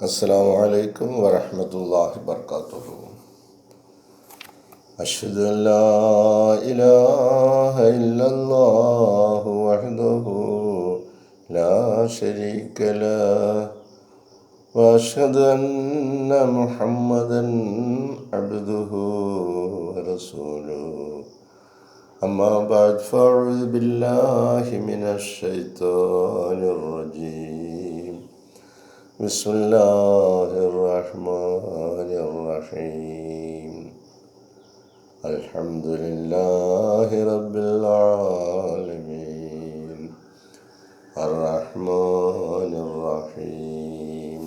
അസ്സലാമു അലൈക്കും വറഹ്മത്തുള്ളാഹി വബറകാതുഹു. അശ്ഹദു അൻ ലാ ഇലാഹ ഇല്ലല്ലാഹു വഹ്ദഹു ലാ ശരീക ലഹു വഅശ്ഹദു അന്ന മുഹമ്മദൻ അബ്ദുഹു വറസൂലുഹു. അമ്മാ ബഅദ് ഫഅഊദു ബില്ലാഹി മിനശ് ശൈത്വാനിർ റജീം. ബിസ്മില്ലാഹിർ റഹ്മാനിർ റഹീം. അൽഹംദുലില്ലാഹി റബ്ബിൽ ആലമീൻ അർറഹ്മാനിർ റഹീം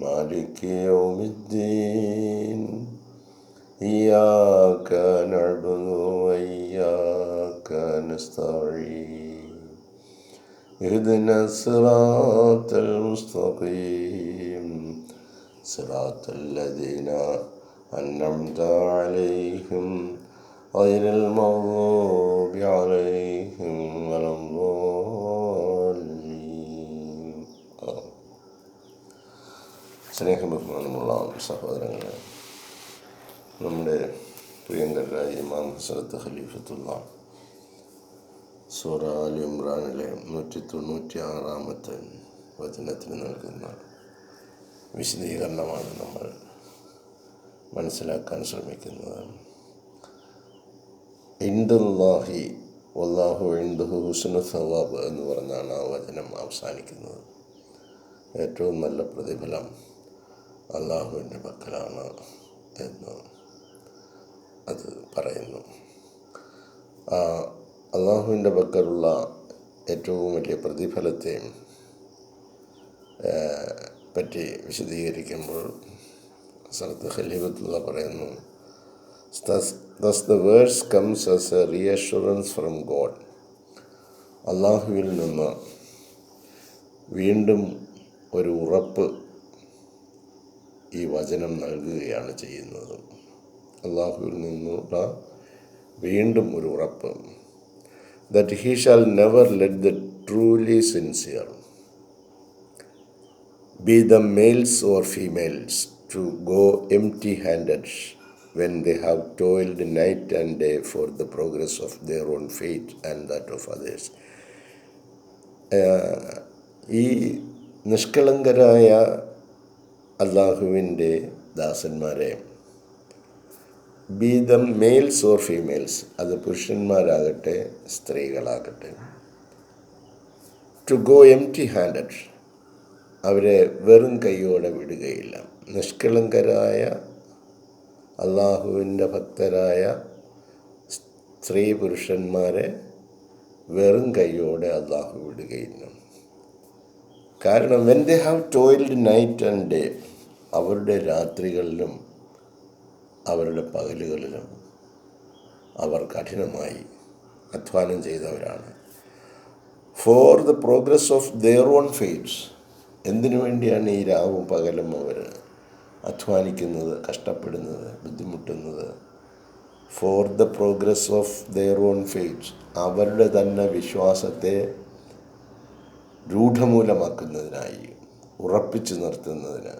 മാലികി യൗമിദ്ദീൻ ഇയ്യാക നഅ്ബുദു വഇയ്യാക നസ്തഈൻ اهدنا الصراط المستقيم صراط الذين أنعمت عليهم غير المغضوب عليهم ولا الضالين. സ്നേഹം ബഹുമാനമുള്ള സഹോദരങ്ങളെ, നമ്മുടെ പ്രിയങ്കരായ ഇമാം ഹസ്രത്ത് ഖലീഫത്തുള്ള സൂറ ആൽ ഇമ്രാനിലെ 196 വചനത്തിന് നൽകുന്ന വിശദീകരണമാണ് നമ്മൾ മനസ്സിലാക്കാൻ ശ്രമിക്കുന്നത്. ഇൻദല്ലാഹി വല്ലാഹു ഇൻദഹു ഹുസ്നു സവാബ് എന്ന് പറഞ്ഞാണ് ആ വചനം അവസാനിക്കുന്നത്. ഏറ്റവും നല്ല പ്രതിഫലം അള്ളാഹുവിൻ്റെ പക്കലാണ് എന്ന് അത് പറയുന്നു. അള്ളാഹുവിൻ്റെ പക്കലുള്ള ഏറ്റവും വലിയ പ്രതിഫലത്തെ പറ്റി വിശദീകരിക്കുമ്പോൾ ഹസ്രത്ത് ഖലീഫത്തുള്ള പറയുന്നു, Thus the verse comes as a reassurance from God. അള്ളാഹുവിൽ നിന്ന് വീണ്ടും ഒരു ഉറപ്പ് ഈ വചനം നൽകുകയാണ് ചെയ്യുന്നത്. അള്ളാഹുവിൽ നിന്നുള്ള വീണ്ടും ഒരു ഉറപ്പ്, that he shall never let the truly sincere, be them males or females, to go empty-handed when they have toiled night and day for the progress of their own faith and that of others. ഈ നിഷ്കളങ്കരായ അള്ളാഹുവിൻ്റെ ദാസന്മാരെ, be them males or females, അത് പുരുഷന്മാരാകട്ടെ സ്ത്രീകളാകട്ടെ, to go empty handed, അവരെ വെറും കൈയോടെ വിടുകയില്ല. നിഷ്കളങ്കരായ അള്ളാഹുവിൻ്റെ ഭക്തരായ സ്ത്രീ പുരുഷന്മാരെ വെറും കൈയോടെ അള്ളാഹു വിടുകയില്ല. കാരണം when they have toiled night and day, അവരുടെ രാത്രികളിലും അവരുടെ പകലുകളിലും അവർ കഠിനമായി അധ്വാനം ചെയ്തവരാണ്. For the progress of their own faiths, എന്തിനു വേണ്ടിയാണ് ഈ രാവും പകലും അവർ അധ്വാനിക്കുന്നത്, കഷ്ടപ്പെടുന്നത്, ബുദ്ധിമുട്ടുന്നത്? For the progress of their own faiths, അവരുടെ തന്നെ വിശ്വാസത്തെ രൂഢമൂലമാക്കുന്നതിനായി, ഉറപ്പിച്ചു നിർത്തുന്നതിന്,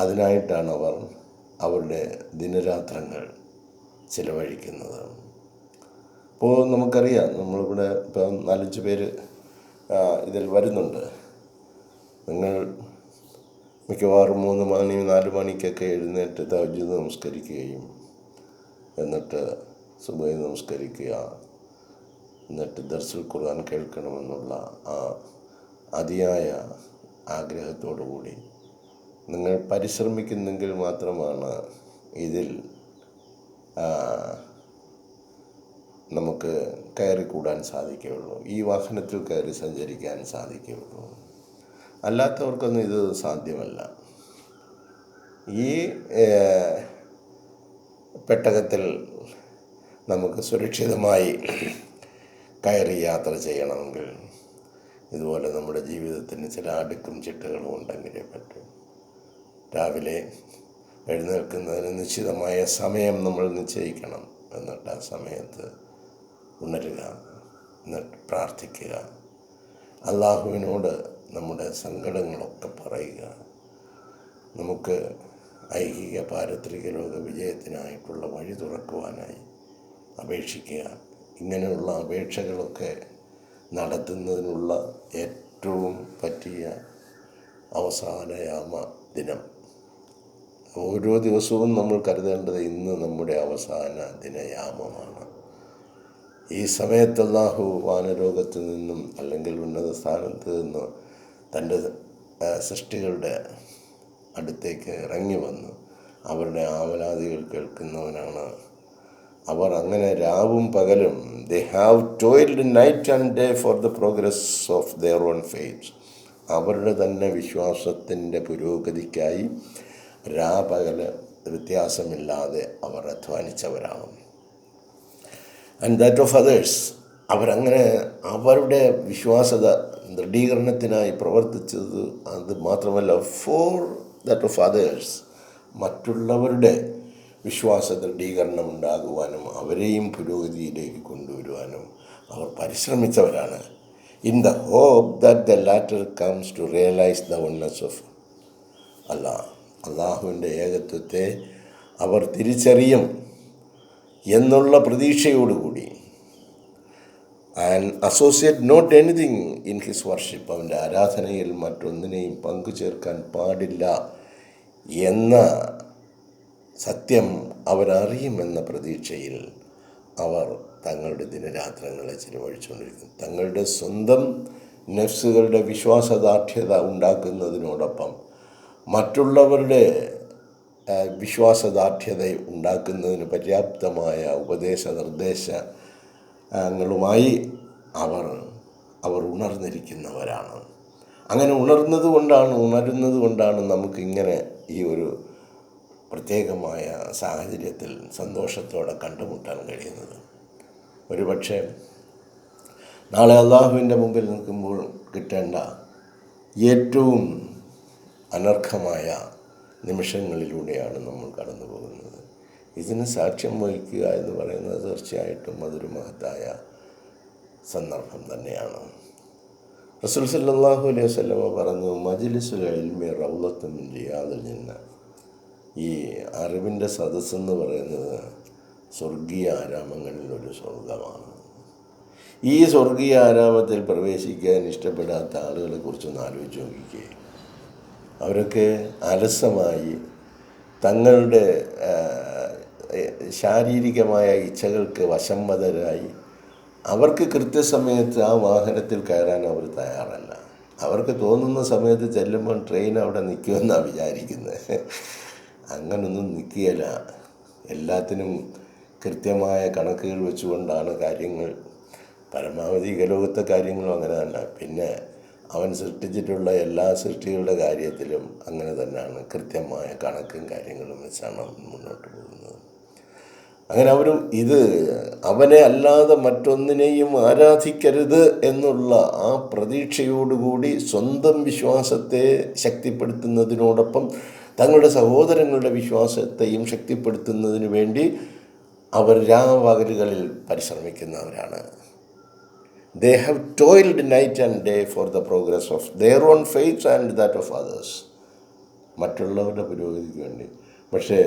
അതിനായിട്ടാണ് അവർ അവരുടെ ദിനരാത്രങ്ങൾ ചിലവഴിക്കുന്നത്. ഇപ്പോൾ നമുക്കറിയാം, നമ്മളിവിടെ ഇപ്പം 4-5 പേര് ഇതിൽ വരുന്നുണ്ട്. നിങ്ങൾ മിക്കവാറും 3 മണി 4 മണിക്കൊക്കെ എഴുന്നേറ്റ് തഹജ്ജുദ് നമസ്കരിക്കുകയും എന്നിട്ട് സുബഹി നമസ്കരിക്കുക, എന്നിട്ട് ദർസുൽ ഖുർആൻ കേൾക്കണമെന്നുള്ള ആ അതിയായ ആഗ്രഹത്തോടു കൂടി നിങ്ങൾ പരിശ്രമിക്കുന്നെങ്കിൽ മാത്രമാണ് ഇതിൽ നമുക്ക് കയറിക്കൂടാൻ സാധിക്കുകയുള്ളൂ, ഈ വാഹനത്തിൽ കയറി സഞ്ചരിക്കാൻ സാധിക്കുകയുള്ളൂ. അല്ലാത്തവർക്കൊന്നും ഇത് സാധ്യമല്ല. ഈ പെട്ടകത്തിൽ നമുക്ക് സുരക്ഷിതമായി കയറി യാത്ര ചെയ്യണമെങ്കിൽ ഇതുപോലെ നമ്മുടെ ജീവിതത്തിന് ചില അടുക്കും ചിട്ടകളും ഉണ്ടെങ്കിലേ പറ്റും. രാവിലെ എഴുന്നേൽക്കുന്നതിന് നിശ്ചിതമായ സമയം നമ്മൾ നിശ്ചയിക്കണം. എന്നിട്ട് ആ സമയത്ത് ഉണരുക, എന്നിട്ട് പ്രാർത്ഥിക്കുക, അള്ളാഹുവിനോട് നമ്മുടെ സങ്കടങ്ങളൊക്കെ പറയുക, നമുക്ക് ഐഹിക പാരത്രിക ലോക വിജയത്തിനായിട്ടുള്ള വഴി തുറക്കുവാനായി അപേക്ഷിക്കുക. ഇങ്ങനെയുള്ള അപേക്ഷകളൊക്കെ നടത്തുന്നതിനുള്ള ഏറ്റവും പറ്റിയ അവസാനയാമ ദിനം. ഓരോ ദിവസവും നമ്മൾ കരുതേണ്ടത് ഇന്ന് നമ്മുടെ അവസാന ദിനയാമമാണ്. ഈ സമയത്ത് അല്ലാഹു വാനലോകത്ത് നിന്നും അല്ലെങ്കിൽ ഉന്നത സ്ഥാനത്ത് നിന്ന് തൻ്റെ സൃഷ്ടികളുടെ അടുത്തേക്ക് ഇറങ്ങി വന്ന് അവരുടെ ആവലാതികൾ കേൾക്കുന്നവനാണ്. അവർ അങ്ങനെ രാവും പകലും they have toiled night and day for the progress of their own faith. അവരുടെ തന്നെ വിശ്വാസത്തിൻ്റെ പുരോഗതിക്കായി രാപകല് വ്യത്യാസമില്ലാതെ അവർ അധ്വാനിച്ചവരാണ്. ആൻഡ് ദാറ്റ് ഓഫ് അതേഴ്സ്, അവരങ്ങനെ അവരുടെ വിശ്വാസത ദൃഢീകരണത്തിനായി പ്രവർത്തിച്ചത്. അത് മാത്രമല്ല, ഫോർ ദാറ്റ് ഓഫ് അതേഴ്സ്, മറ്റുള്ളവരുടെ വിശ്വാസ ദൃഢീകരണം ഉണ്ടാകുവാനും അവരെയും പുരോഗതിയിലേക്ക് കൊണ്ടുവരുവാനും അവർ പരിശ്രമിച്ചവരാണ്. In the hope that the latter comes to realise the oneness of Allah. അള്ളാഹുവിൻ്റെ ഏകത്വത്തെ അവർ തിരിച്ചറിയും എന്നുള്ള പ്രതീക്ഷയോടുകൂടി. And associate not anything in his worship, അവൻ്റെ ആരാധനയിൽ മറ്റൊന്നിനെയും പങ്കു ചേർക്കാൻ പാടില്ല എന്ന സത്യം അവരറിയുമെന്ന പ്രതീക്ഷയിൽ അവർ തങ്ങളുടെ ദിനരാത്രങ്ങളെ ചിലവഴിച്ചുകൊണ്ടിരിക്കുന്നു. തങ്ങളുടെ സ്വന്തം നഫ്സുകളുടെ വിശ്വാസദാർഢ്യത ഉണ്ടാക്കുന്നതിനോടൊപ്പം മറ്റുള്ളവരുടെ വിശ്വാസദാർഢ്യത ഉണ്ടാക്കുന്നതിന് പര്യാപ്തമായ ഉപദേശ നിർദ്ദേശങ്ങളുമായി അവർ ഉണർന്നിരിക്കുന്നവരാണ്. അങ്ങനെ ഉണരുന്നത് കൊണ്ടാണ് നമുക്കിങ്ങനെ ഈ ഒരു പ്രത്യേകമായ സാഹചര്യത്തിൽ സന്തോഷത്തോടെ കണ്ടുമുട്ടാൻ കഴിയുന്നത്. ഒരുപക്ഷെ നാളെ അള്ളാഹുവിൻ്റെ മുമ്പിൽ നിൽക്കുമ്പോൾ കിട്ടേണ്ട ഏറ്റവും അനർഘമായ നിമിഷങ്ങളിലൂടെയാണ് നമ്മൾ കടന്നു പോകുന്നത്. ഇതിന് സാക്ഷ്യം വഹിക്കുക എന്ന് പറയുന്നത് തീർച്ചയായിട്ടും അതൊരു മഹത്തായ സന്ദർഭം തന്നെയാണ്. റസൂൽ സല്ലല്ലാഹു അലൈഹി വസല്ലമ പറഞ്ഞു, മജ്ലിസുൽ ഇൽമി റൗളത്തുൻ മിൻ റിയാദിൽ ജന്ന. ഈ അറിവിൻ്റെ സദസ്സെന്ന് പറയുന്നത് സ്വർഗീയ ആരാമങ്ങളിൽ ഒരു സ്വർഗമാണ്. ഈ സ്വർഗീയ ആരാമത്തിൽ പ്രവേശിക്കാൻ ഇഷ്ടപ്പെടാത്ത ആളുകളെ കുറിച്ചൊന്ന് ആലോചിച്ച് നോക്കിക്കേ. അവരൊക്കെ അലസമായി തങ്ങളുടെ ശാരീരികമായ ഇച്ഛകൾക്ക് വശംവദരായി അവർക്ക് കൃത്യസമയത്ത് ആ വാഹനത്തിൽ കയറാൻ അവർ തയ്യാറല്ല. അവർക്ക് തോന്നുന്ന സമയത്ത് ചെല്ലുമ്പോൾ ട്രെയിൻ അവിടെ നിൽക്കുമെന്നാണ് വിചാരിക്കുന്നത്. അങ്ങനൊന്നും നിൽക്കുകയില്ല. എല്ലാത്തിനും കൃത്യമായ കണക്കുകൾ വെച്ചുകൊണ്ടാണ് കാര്യങ്ങൾ. പരമാവധി ലോകത്തെ കാര്യങ്ങളും അങ്ങനെ തന്നെ. പിന്നെ അവൻ സൃഷ്ടിച്ചിട്ടുള്ള എല്ലാ സൃഷ്ടികളുടെ കാര്യത്തിലും അങ്ങനെ തന്നെയാണ്. കൃത്യമായ കണക്കും കാര്യങ്ങളും വെച്ചാണ് മുന്നോട്ട് പോകുന്നത്. അങ്ങനെ ഇത് അവനെ അല്ലാതെ മറ്റൊന്നിനെയും ആരാധിക്കരുത് എന്നുള്ള ആ പ്രതീക്ഷയോടുകൂടി സ്വന്തം വിശ്വാസത്തെ ശക്തിപ്പെടുത്തുന്നതിനോടൊപ്പം തങ്ങളുടെ സഹോദരങ്ങളുടെ വിശ്വാസത്തെയും ശക്തിപ്പെടുത്തുന്നതിന് വേണ്ടി അവർ രാപകലുകളിൽ പരിശ്രമിക്കുന്നവരാണ്. They have toiled night and day for the progress of their own faith and that of others. മറ്റുള്ളവരുടെ പുരോഗതിക്ക് വേണ്ടി. പക്ഷേ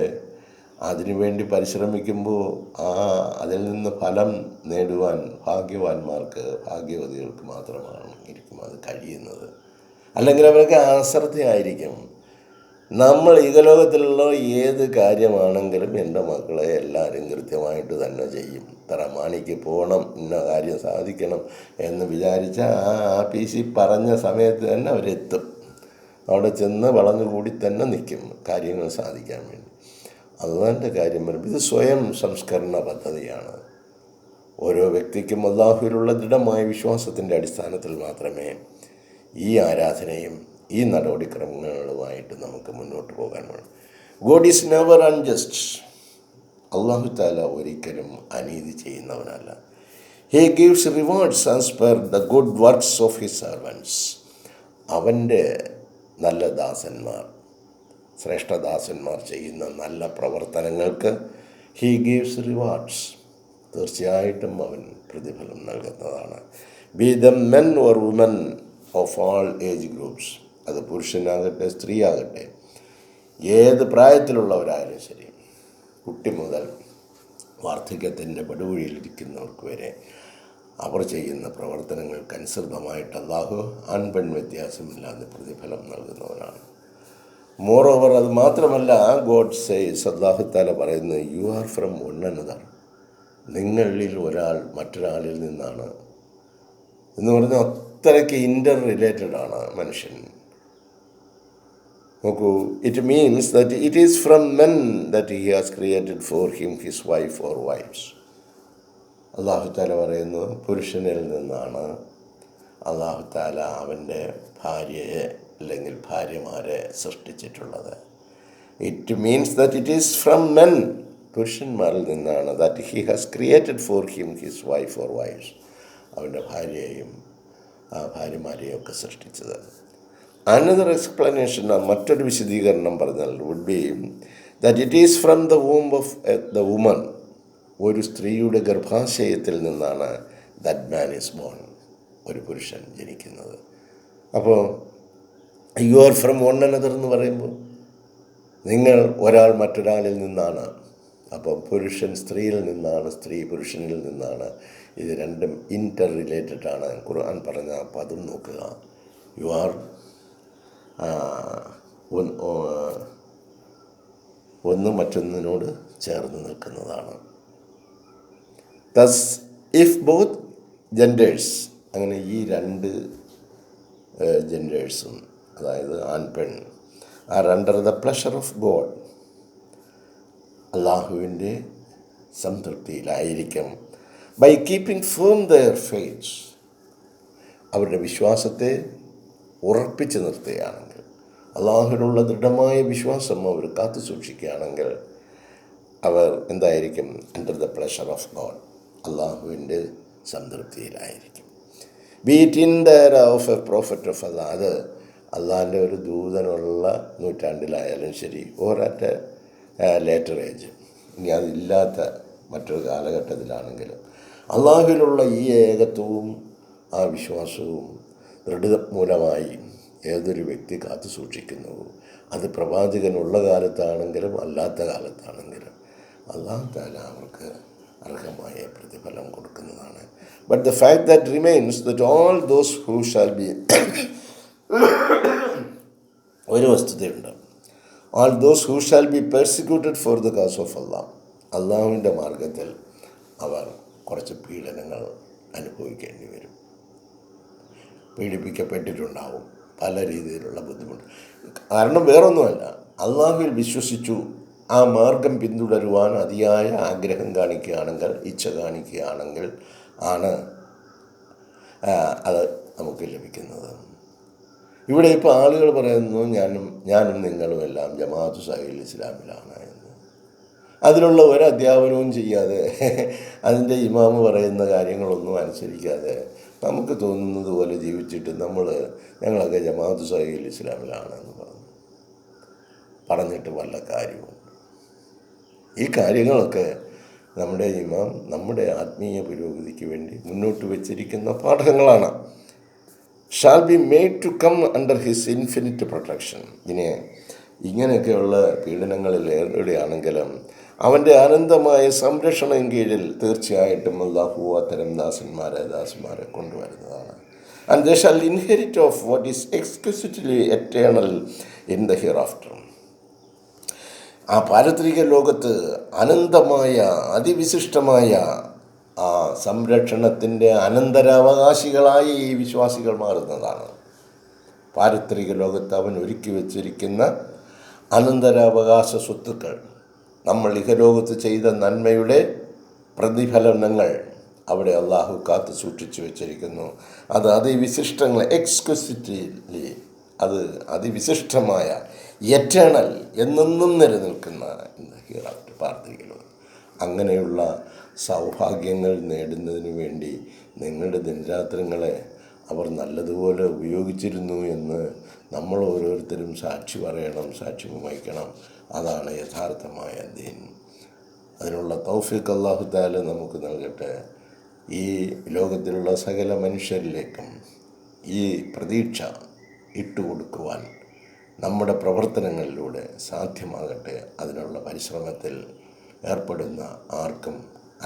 അതിനുവേണ്ടി പരിശ്രമിക്കുമ്പോൾ അതിൽ നിന്ന് ഫലം നേടുവാൻ ഭാഗ്യവതികൾക്ക് മാത്രമാണ് അത് കഴിയുന്നത്. അല്ലെങ്കിൽ അവരൊക്കെ അശ്രദ്ധയായിരിക്കും. നമ്മൾ ഇഹലോകത്തിലുള്ള ഏത് കാര്യമാണെങ്കിലും എൻ്റെ മക്കളെ എല്ലാവരും കൃത്യമായിട്ട് തന്നെ ചെയ്യും. തറമാണിക്ക് പോകണം, ഇന്ന കാര്യം സാധിക്കണം എന്ന് വിചാരിച്ച ആ ആഫീസിൽ പറഞ്ഞ സമയത്ത് തന്നെ അവരെത്തും. അവിടെ ചെന്ന് വളഞ്ഞുകൂടി തന്നെ നിൽക്കും കാര്യങ്ങൾ സാധിക്കാൻ വേണ്ടി. അള്ളാഹിൻ്റെ കാര്യം വരുമ്പോൾ ഇത് സ്വയം സംസ്കരണ പദ്ധതിയാണ്. ഓരോ വ്യക്തിക്കും അല്ലാഹുവിലുള്ള ദൃഢമായ വിശ്വാസത്തിൻ്റെ അടിസ്ഥാനത്തിൽ മാത്രമേ ഈ ആരാധനയും ഈ നടപടിക്രമങ്ങളുമായിട്ട് നമുക്ക് മുന്നോട്ട് പോകാൻ വേണം. God is never unjust. അള്ളാഹു താല ഒരിക്കലും അനീതി ചെയ്യുന്നവനല്ല. He gives rewards as per the good works of his servants. അവൻ്റെ നല്ല ദാസന്മാർ, ശ്രേഷ്ഠദാസന്മാർ ചെയ്യുന്ന നല്ല പ്രവർത്തനങ്ങൾക്ക് ഹി ഗീവ്സ് റിവാർഡ്സ്, തീർച്ചയായിട്ടും അവൻ പ്രതിഫലം നൽകുന്നതാണ്. Be them men or women of all age groups. അത് പുരുഷനാകട്ടെ സ്ത്രീയാകട്ടെ, ഏത് പ്രായത്തിലുള്ളവരായാലും ശരി, കുട്ടി മുതൽ വാർദ്ധക്യത്തിൻ്റെ പടുകുഴിയിലിരിക്കുന്നവർക്ക് വരെ അവർ ചെയ്യുന്ന പ്രവർത്തനങ്ങൾക്കനുസൃതമായിട്ട് അല്ലാഹു ആൺപെൺ വ്യത്യാസമില്ലാതെ പ്രതിഫലം നൽകുന്നവനാണ്. മോറോവർ അത് മാത്രമല്ല, ഗോഡ് സേസ്, അല്ലാഹു തആല പറയുന്നത്, you are from one another, നിങ്ങളിൽ ഒരാൾ മറ്റൊരാളിൽ നിന്നാണ് എന്ന് പറഞ്ഞാൽ അത്രയ്ക്ക് ഇൻ്റർ റിലേറ്റഡ് ആണ് മനുഷ്യൻ. നോക്കൂ, it means that it is from men that he has created for him his wife or wifes. അല്ലാഹു തആല പറയുന്നു, പുരുഷനിൽ നിന്നാണ് അല്ലാഹു തആല അവൻ്റെ ഭാര്യയെ അല്ലെങ്കിൽ ഭാര്യമാരെ സൃഷ്ടിച്ചിട്ടുള്ളത്. It means that it is from men, പുരുഷന്മാരിൽ നിന്നാണ് that he has created for him his wife or wives, അവൻ്റെ ഭാര്യയെയും ആ ഭാര്യമാരെയും ഒക്കെ സൃഷ്ടിച്ചത്. അനദർ എക്സ്പ്ലനേഷൻ, മറ്റൊരു വിശദീകരണം പറഞ്ഞാൽ would be that it is from the womb of the woman, ഒരു സ്ത്രീയുടെ ഗർഭാശയത്തിൽ നിന്നാണ് ദാറ്റ് മാൻ ഈസ് ബോൺ, ഒരു പുരുഷൻ ജനിക്കുന്നത്. അപ്പോൾ you are from one another എന്ന് പറയുമ്പോൾ നിങ്ങൾ ഒരാൾ മറ്റൊരാളിൽ നിന്നാണ്. അപ്പോൾ പുരുഷൻ സ്ത്രീയിൽ നിന്നാണ്, സ്ത്രീ പുരുഷനിൽ നിന്നാണ്. ഇത് രണ്ടും ഇൻ്റർ റിലേറ്റഡ് ആണ്. ഖുർആൻ പറഞ്ഞ പദം നോക്കുക, യു ആർ ഒന്ന് മറ്റൊന്നിനോട് ചേർന്ന് നിൽക്കുന്നതാണ്. തസ് ഇഫ് ബോത്ത് ജെൻഡേഴ്സ്, അങ്ങനെ ഈ രണ്ട് ജെൻഡേഴ്സും, അതായത് ആൺ പെൺ, are under the pleasure of God, അള്ളാഹുവിൻ്റെ സംതൃപ്തിയിലായിരിക്കും, by keeping firm their faiths, അവരുടെ വിശ്വാസത്തെ ഉറപ്പിച്ച് നിർത്തുകയാണെങ്കിൽ, അള്ളാഹുവിനുള്ള ദൃഢമായ വിശ്വാസം അവർ കാത്തു സൂക്ഷിക്കുകയാണെങ്കിൽ അവർ എന്തായിരിക്കും? Under the pleasure of God, അള്ളാഹുവിൻ്റെ സംതൃപ്തിയിലായിരിക്കും. Be it in the era of a prophet of Allah, അത് അള്ളാഹിൻ്റെ ഒരു ദൂതനുള്ള നൂറ്റാണ്ടിലായാലും ശരി, ഓർ അറ്റ് ലേറ്റർ ഏജ്, ഇനി അതില്ലാത്ത മറ്റൊരു കാലഘട്ടത്തിലാണെങ്കിലും അള്ളാഹുവിലുള്ള ഈ ഏകത്വവും ആ വിശ്വാസവും ദൃഢമൂലമായി ഏതൊരു വ്യക്തി കാത്തു സൂക്ഷിക്കുന്നുവോ, അത് പ്രവാചകനുള്ള കാലത്താണെങ്കിലും അല്ലാത്ത കാലത്താണെങ്കിലും അല്ലാഹു തആല അവർക്ക് അർഹമായ പ്രതിഫലം കൊടുക്കുന്നതാണ്. But the fact that remains that all those who shall be ഒരു വസ്തുതയുണ്ട്, all those who shall be persecuted for the cause of Allah, അള്ളാഹുവിൻ്റെ മാർഗത്തിൽ അവർ കുറച്ച് പീഡനങ്ങൾ അനുഭവിക്കേണ്ടി വരും, പീഡിപ്പിക്കപ്പെട്ടിട്ടുണ്ടാവും, പല രീതിയിലുള്ള ബുദ്ധിമുട്ട്. കാരണം വേറൊന്നുമല്ല, അള്ളാഹുവിൽ വിശ്വസിച്ചു ആ മാർഗം പിന്തുടരുവാൻ അതിയായ ആഗ്രഹം കാണിക്കുകയാണെങ്കിൽ, ഇച്ഛ കാണിക്കുകയാണെങ്കിൽ ആണ് അത് നമുക്ക് ലഭിക്കുന്നത്. ഇവിടെ ഇപ്പോൾ ആളുകൾ പറയുന്നു ഞാനും നിങ്ങളുമെല്ലാം ജമാഅത്ത് സഹീൽ ഇസ്ലാമിലാണ് എന്ന്. അതിലുള്ള ഒരു അധ്യാപനവും ചെയ്യാതെ, അതിൻ്റെ ഇമാമ് പറയുന്ന കാര്യങ്ങളൊന്നും അനുസരിക്കാതെ നമുക്ക് തോന്നുന്നത് പോലെ ജീവിച്ചിട്ട് ഞങ്ങളൊക്കെ ജമാഅത്ത് സഹീൽ ഇസ്ലാമിലാണെന്ന് പറഞ്ഞിട്ട് വല്ല കാര്യവും. ഈ കാര്യങ്ങളൊക്കെ നമ്മുടെ ഇമാം നമ്മുടെ ആത്മീയ പുരോഗതിക്ക് വേണ്ടി മുന്നോട്ട് വച്ചിരിക്കുന്ന പാഠങ്ങളാണ്. Shall be made to come under his infinite protection. ഇങ്ങനെയൊക്കെയുള്ള പീഡനങ്ങളിൽ ഏർപ്പെടുകയാണെങ്കിലും അവൻ്റെ അനന്തമായ സംരക്ഷണം കീഴിൽ തീർച്ചയായിട്ടും അല്ലാഹു അത്തരം ദാസന്മാരെ കൊണ്ടുവരുന്നതാണ്. And they shall inherit of what is exquisitely eternal in the hereafter. ആ പാരത്രിക ലോകത്ത് അനന്തമായ അതിവിശിഷ്ടമായ ആ സംരക്ഷണത്തിൻ്റെ അനന്തരാവകാശികളായി ഈ വിശ്വാസികൾ മാറുന്നതാണ്. പാരത്രിക ലോകത്ത് അവൻ ഒരുക്കി വച്ചിരിക്കുന്ന അനന്തരാവകാശ സ്വത്തുക്കൾ, നമ്മൾ ഇഹലോകത്ത് ചെയ്ത നന്മയുടെ പ്രതിഫലനങ്ങൾ അവിടെ അള്ളാഹു കാത്തു സൂക്ഷിച്ചു വച്ചിരിക്കുന്നു. അത് അതിവിശിഷ്ടങ്ങൾ, എക്സ്ക്യൂസിറ്റ്ലി, അത് അതിവിശിഷ്ടമായ എറ്റേണൽ, എന്നെന്നും നിലനിൽക്കുന്ന ഹീറാഫ്റ്റർ പാരത്രിക ലോകം. അങ്ങനെയുള്ള സൗഭാഗ്യങ്ങൾ നേടുന്നതിന് വേണ്ടി നിങ്ങളുടെ ദിനരാത്രങ്ങളെ അവർ നല്ലതുപോലെ ഉപയോഗിച്ചിരുന്നു എന്ന് നമ്മൾ ഓരോരുത്തരും സാക്ഷി പറയണം, സാക്ഷ്യം വഹിക്കണം. അതാണ് യഥാർത്ഥമായ ദീൻ. അതിനുള്ള തൗഫീഖ് അല്ലാഹു തആല നമുക്ക് നൽകട്ടെ. ഈ ലോകത്തിലുള്ള സകല മനുഷ്യരിലേക്കും ഈ പ്രതീക്ഷ ഇട്ടുകൊടുക്കുവാൻ നമ്മുടെ പ്രവർത്തനങ്ങളിലൂടെ സാധ്യമാകട്ടെ. അതിനുള്ള പരിശ്രമത്തിൽ ഏർപ്പെടുന്ന ആർക്കും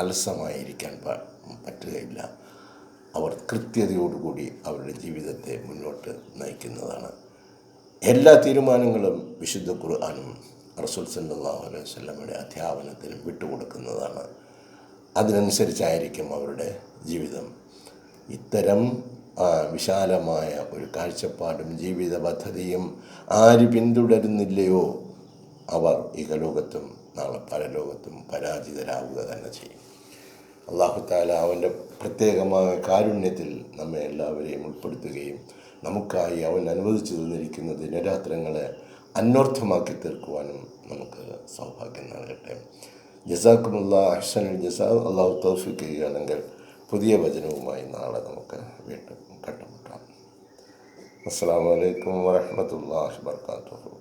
അലസമായിരിക്കാൻ പറ്റുകയില്ല. അവർ കൃത്യതയോടുകൂടി അവരുടെ ജീവിതത്തെ മുന്നോട്ട് നയിക്കുന്നതാണ്. എല്ലാ തീരുമാനങ്ങളും വിശുദ്ധ ഖുർആനും റസൂൽ സല്ലല്ലാഹു അലൈഹി വസല്ലമയുടെ അധ്യാപനത്തിനും വിട്ടുകൊടുക്കുന്നതാണ്. അതിനനുസരിച്ചായിരിക്കും അവരുടെ ജീവിതം. ഇത്തരം വിശാലമായ ഒരു കാഴ്ചപ്പാടും ജീവിത പദ്ധതിയും ആര് പിന്തുടരുന്നില്ലയോ അവർ ഇഹലോകത്തും നാളെ പരലോകത്തും പരാജിതരാവുക തന്നെ ചെയ്യും. അല്ലാഹു തആല അവൻ്റെ പ്രത്യേകമായ കാരുണ്യത്തിൽ നമ്മെ എല്ലാവരെയും ഉൾപ്പെടുത്തുകയും നമുക്കായി അവൻ അനുവദിച്ചു തന്നിരിക്കുന്ന ദിനരാത്രങ്ങളെ അന്വർത്ഥമാക്കി തീർക്കുവാനും നമുക്ക് സൗഭാഗ്യം നൽകട്ടെ. ജസാക്കുമുല്ലാഹ് അഹ്സനുൽ ജസാ. അല്ലാഹു തൗഫീഖ് ചെയ്യുകയാണെങ്കിൽ പുതിയ വചനവുമായി നാളെ നമുക്ക് വീണ്ടും കണ്ടുമുട്ടാം. അസ്സലാമു അലൈക്കും വറഹ്മത്തുള്ളാഹി വബറകാതുഹു.